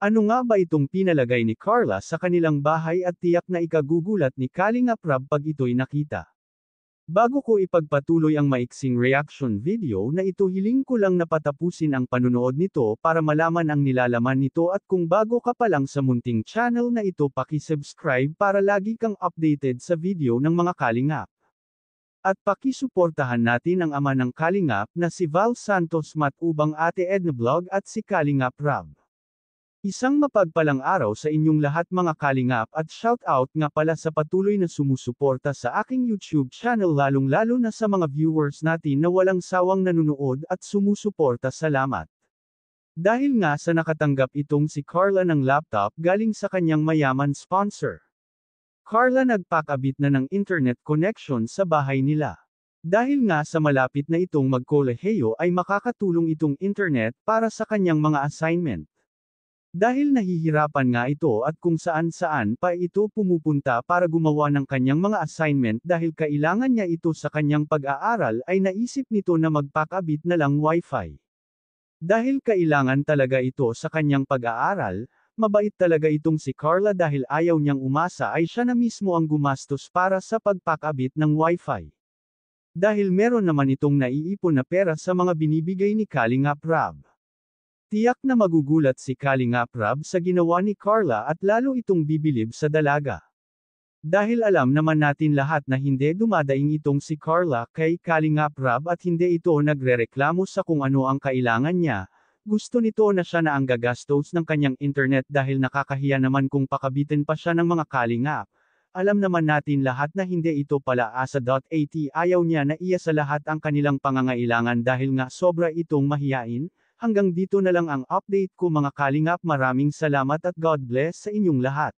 Ano nga ba itong pinalagay ni Carla sa kanilang bahay at tiyak na ikagugulat ni Kalingap Rab pag ito'y nakita? Bago ko ipagpatuloy ang maiksing reaction video na ito, hiling ko lang na patapusin ang panunood nito para malaman ang nilalaman nito, at kung bago ka pa lang sa munting channel na ito, paki-subscribe para lagi kang updated sa video ng mga Kalingap. At pakisuportahan natin ang ama ng Kalingap na si Val Santos Matubang, Ate Edna Vlog at si Kalingap Rab. Isang mapagpalang araw sa inyong lahat mga Kalingap, at shout out nga pala sa patuloy na sumusuporta sa aking YouTube channel, lalong-lalo na sa mga viewers natin na walang sawang nanunood at sumusuporta. Salamat. Dahil nga sa nakatanggap itong si Carla ng laptop galing sa kanyang mayaman sponsor. Carla nagpakabit na ng internet connection sa bahay nila. Dahil nga sa malapit na itong magkolehiyo ay makakatulong itong internet para sa kanyang mga assignment. Dahil nahihirapan nga ito at kung saan-saan pa ito pumupunta para gumawa ng kanyang mga assignment dahil kailangan niya ito sa kanyang pag-aaral, ay naisip nito na magpakabit na lang wifi. Dahil kailangan talaga ito sa kanyang pag-aaral, mabait talaga itong si Carla, dahil ayaw niyang umasa ay siya na mismo ang gumastos para sa pagpakabit ng wifi. Dahil meron naman itong naiipon na pera sa mga binibigay ni Kalingap Rab. Tiyak na magugulat si Kalingap Rab sa ginawa ni Carla at lalo itong bibilib sa dalaga. Dahil alam naman natin lahat na hindi dumadaing itong si Carla kay Kalingap Rab at hindi ito nagrereklamo sa kung ano ang kailangan niya. Gusto nito na siya na ang gagastos ng kanyang internet dahil nakakahiya naman kung pakabitin pa siya ng mga Kalingap. Alam naman natin lahat na hindi ito pala asa.at, ayaw niya na iya sa lahat ang kanilang pangangailangan dahil nga sobra itong mahiyain. Hanggang dito na lang ang update ko mga Kalingap, maraming salamat at God bless sa inyong lahat.